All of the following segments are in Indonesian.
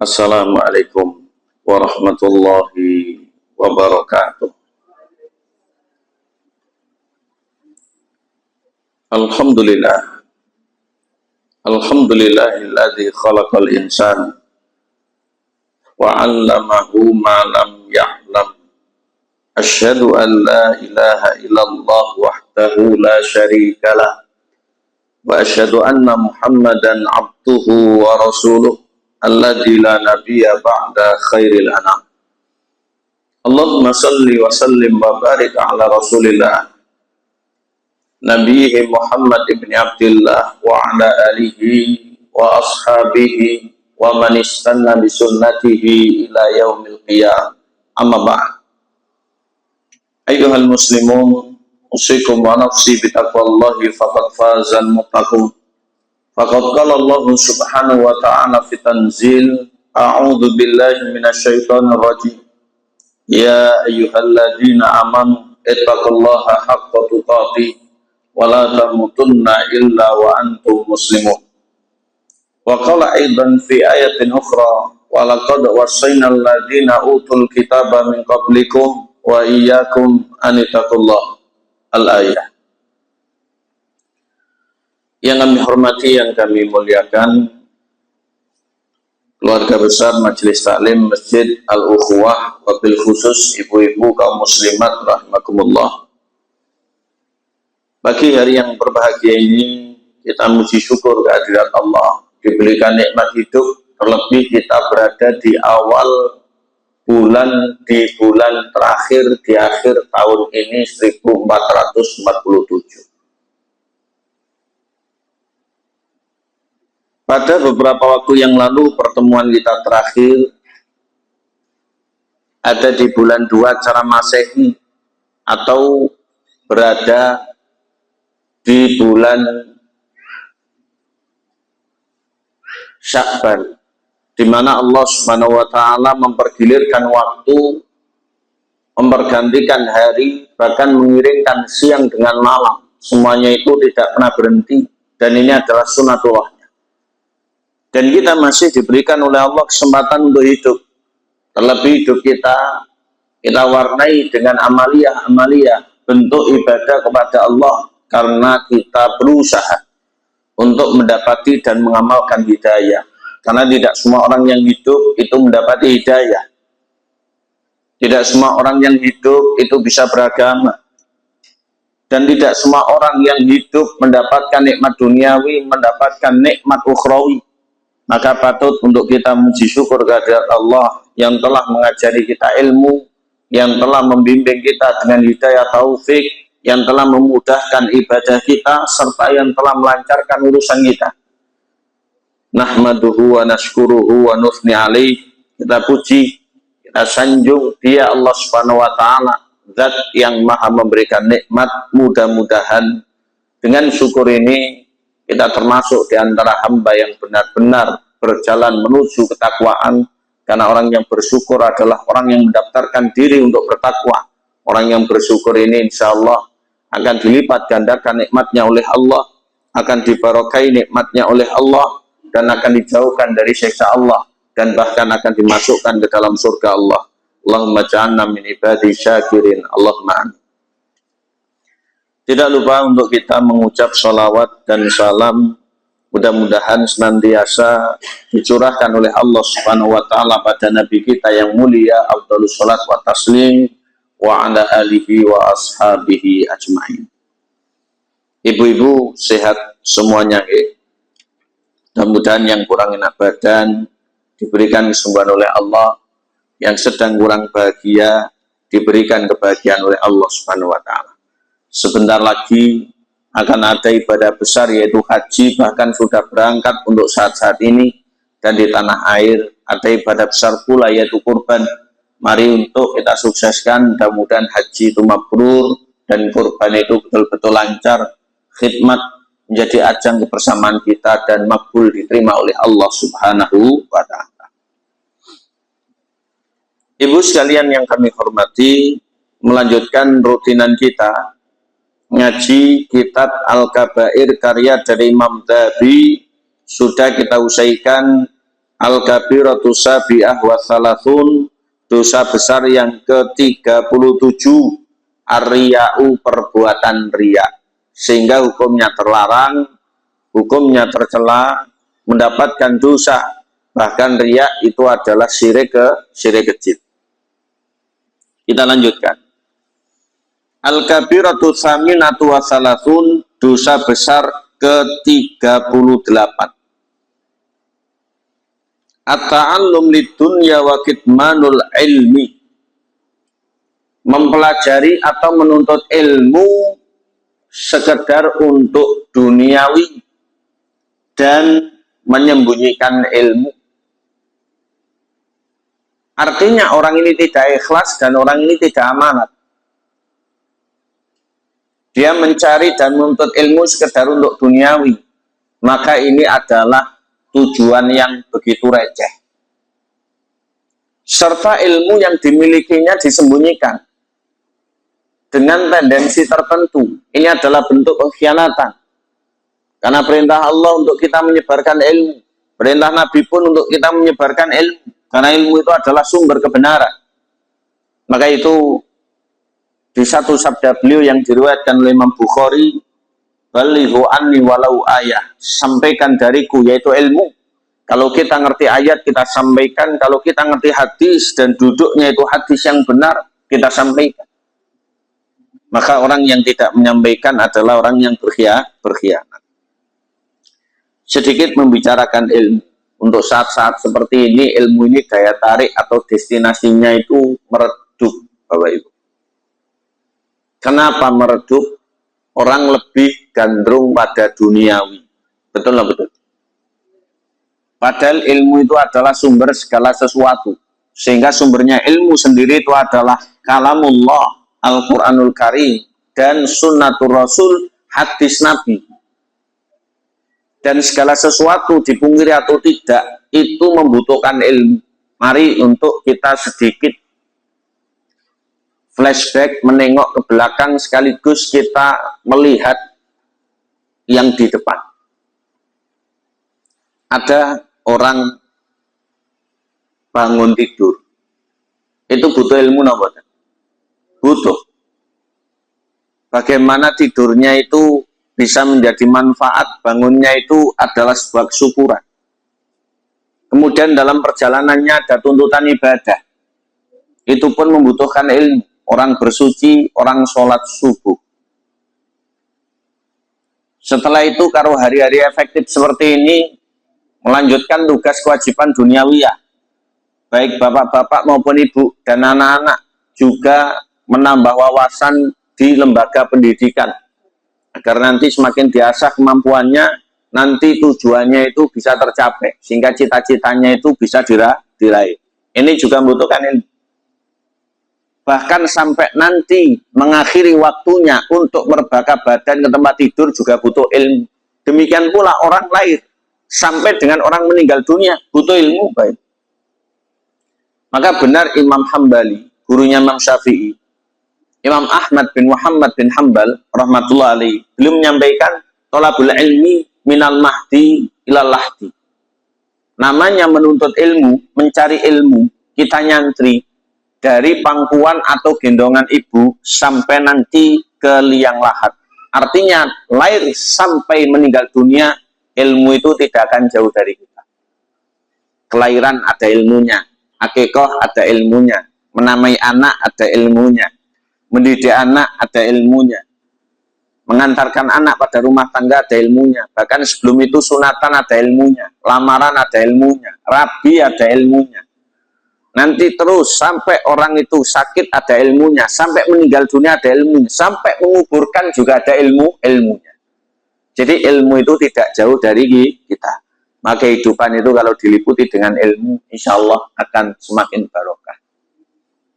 Assalamualaikum warahmatullahi wabarakatuh. Alhamdulillah. Alhamdulillahilladzi khalaqal insana wa 'allamahu ma lam ya'lam. Asyhadu an la ilaha illallah wahdahu la syarikalah wa asyhadu anna Muhammadan 'abduhu wa rasuluh alladzi la nabiyya ba'da khairil anam. Allahumma salli wa sallim wa barik ala Rasulillah Nabihi Muhammad ibn Abdillah wa ala alihi wa ashabihi wa man istanna bi sunnatihi ila yaumil qiyamah. Amma ba'd. Ayyuhal muslimun, usikum wa nafsi bi taqwallahi faqad fazal muttaqun. Faqad qala Allah subhanahu wa ta'ala fi tanzil, a'udzu billahi minasyaitonir rajim. Ya ayyuhalladzina amanu ittaqullaha haqqa tuqatih wa la tamutunna illa wa antum muslimun. Wa qala aidan fi ayatin ukhra, wa laqad wasaynal ladzina utul kitaba min qablikum wa iyyakum an ittaqullah. Al-ayah. Yang kami hormati, yang kami muliakan, keluarga besar Majelis Taklim Masjid Al-Ukhuwah, wabil khusus ibu-ibu kaum muslimat rahimakumullah. Pagi hari yang berbahagia ini kita muji syukur kehadirat Allah, diberikan nikmat hidup, terlebih kita berada di awal bulan, di bulan terakhir di akhir tahun ini 1447. Pada beberapa waktu yang lalu pertemuan kita terakhir ada di bulan 2 cara Masehi atau berada di bulan Sya'ban, di mana Allah Subhanahu wa ta'ala mempergilirkan waktu, mempergantikan hari, bahkan mengiringkan siang dengan malam. Semuanya itu tidak pernah berhenti, dan ini adalah sunatullahnya. Dan kita masih diberikan oleh Allah kesempatan untuk hidup. Terlebih hidup kita warnai dengan amalia-amalia, bentuk ibadah kepada Allah, karena kita berusaha untuk mendapati dan mengamalkan hidayah. Karena tidak semua orang yang hidup itu mendapati hidayah. Tidak semua orang yang hidup itu bisa beragama. Dan tidak semua orang yang hidup mendapatkan nikmat duniawi, mendapatkan nikmat ukhrawi. Maka patut untuk kita muji syukur kehadirat Allah yang telah mengajari kita ilmu, yang telah membimbing kita dengan hidayah taufik, yang telah memudahkan ibadah kita, serta yang telah melancarkan urusan kita. Nahmaduhu wa nashkuruhu wa nusni alaih. Kita puji, kita sanjung Dia Allah Subhanahu wa ta'ala, zat yang maha memberikan nikmat. Mudah-mudahan dengan syukur ini kita termasuk di antara hamba yang benar-benar berjalan menuju ketakwaan, karena orang yang bersyukur adalah orang yang mendaftarkan diri untuk bertakwa. Orang yang bersyukur ini insya Allah akan dilipat gandakan nikmatnya oleh Allah, akan dibarokai nikmatnya oleh Allah, dan akan dijauhkan dari siksa Allah, dan bahkan akan dimasukkan ke dalam surga Allah. Allahumma ja'alna min ibadi syakirin. Allahumma amin. Tidak lupa untuk kita mengucap sholawat dan salam, mudah-mudahan senantiasa dicurahkan oleh Allah Subhanahu wa ta'ala pada Nabi kita yang mulia, afdhalus sholat wa taslim, wa ala alihi wa ashabihi ajma'in. Ibu-ibu sehat semuanya, mudah-mudahan yang kurang enak badan diberikan kesembuhan oleh Allah, yang sedang kurang bahagia diberikan kebahagiaan oleh Allah Subhanahu wa ta'ala. Sebentar lagi akan ada ibadah besar, yaitu haji, bahkan sudah berangkat untuk saat-saat ini, dan di tanah air ada ibadah besar pula, yaitu kurban. Mari untuk kita sukseskan, mudah-mudahan haji itu mabrur dan kurban itu betul-betul lancar, khidmat menjadi ajang kebersamaan kita dan makbul diterima oleh Allah Subhanahu wa ta'ala. Ibu sekalian yang kami hormati, melanjutkan rutinan kita ngaji kitab Al-Kabair karya dari Imam Dhahabi sudah kita usaikan Al-kabiratu sabi'ah wa salasun, dosa besar yang ke-37, ar-riya'u, perbuatan riya, sehingga hukumnya terlarang, hukumnya tercela, mendapatkan dosa. Bahkan riya itu adalah syirik kecil. Kita lanjutkan. Al-kabiratu saminatu wa salasun, dosa besar ke-38. At-ta'allum lidunya wa kitmanul ilmi, mempelajari atau menuntut ilmu sekedar untuk duniawi dan menyembunyikan ilmu. Artinya orang ini tidak ikhlas dan orang ini tidak amanat. Dia mencari dan menuntut ilmu sekedar untuk duniawi, maka ini adalah tujuan yang begitu receh. Serta ilmu yang dimilikinya disembunyikan dengan tendensi tertentu. Ini adalah bentuk pengkhianatan. Karena perintah Allah untuk kita menyebarkan ilmu, perintah Nabi pun untuk kita menyebarkan ilmu, karena ilmu itu adalah sumber kebenaran. Maka itu di satu sabda beliau yang diriwayatkan oleh Imam Bukhari, balighu anni walau ayah, sampaikan dariku, yaitu ilmu. Kalau kita ngerti ayat, kita sampaikan. Kalau kita ngerti hadis dan duduknya itu hadis yang benar, kita sampaikan. Maka orang yang tidak menyampaikan adalah orang yang berkhianat. Sedikit membicarakan ilmu. Untuk saat-saat seperti ini, ilmu ini daya tarik atau destinasinya itu meredup, Bapak Ibu. Kenapa meredup? Orang lebih gandrung pada duniawi. Betul lah, betul. Padahal ilmu itu adalah sumber segala sesuatu. Sehingga sumbernya ilmu sendiri itu adalah kalamullah, Al-Quranul Karim, dan sunnatul Rasul, hadis Nabi. Dan segala sesuatu dipungkiri atau tidak, itu membutuhkan ilmu. Mari untuk kita sedikit flashback, menengok ke belakang, sekaligus kita melihat yang di depan. Ada orang bangun tidur, itu butuh ilmu apa? Butuh. Bagaimana tidurnya itu bisa menjadi manfaat, bangunnya itu adalah sebuah kesyukuran. Kemudian dalam perjalanannya ada tuntutan ibadah, itu pun membutuhkan ilmu. Orang bersuci, orang sholat subuh. Setelah itu, kalau hari-hari efektif seperti ini, melanjutkan tugas kewajiban duniawiyah. Baik bapak-bapak maupun ibu dan anak-anak juga menambah wawasan di lembaga pendidikan. Agar nanti semakin diasah kemampuannya, nanti tujuannya itu bisa tercapai. Sehingga cita-citanya itu bisa diraih. Ini juga membutuhkan ilmu. Bahkan sampai nanti mengakhiri waktunya untuk merebaka badan ke tempat tidur juga butuh ilmu. Demikian pula orang lahir sampai dengan orang meninggal dunia butuh ilmu. Baik. Maka benar Imam Hambali, gurunya Imam Syafi'i, Imam Ahmad bin Muhammad bin Hambal rahmatullah alaihi, beliau menyampaikan thalabul ilmi minal mahdi ilal lahdi. Namanya menuntut ilmu, mencari ilmu, kita nyantri dari pangkuan atau gendongan ibu sampai nanti ke liang lahat. Artinya lahir sampai meninggal dunia, ilmu itu tidak akan jauh dari kita. Kelahiran ada ilmunya, akikah ada ilmunya, menamai anak ada ilmunya, mendidik anak ada ilmunya, mengantarkan anak pada rumah tangga ada ilmunya, bahkan sebelum itu sunatan ada ilmunya, lamaran ada ilmunya, rabi ada ilmunya. Nanti terus sampai orang itu sakit ada ilmunya, sampai meninggal dunia ada ilmunya, sampai menguburkan juga ada ilmunya. Jadi ilmu itu tidak jauh dari kita. Maka kehidupan itu kalau diliputi dengan ilmu, insya Allah akan semakin barokah.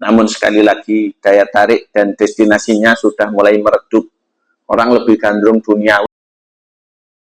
Namun sekali lagi daya tarik dan destinasinya sudah mulai meredup. Orang lebih gandrung dunia.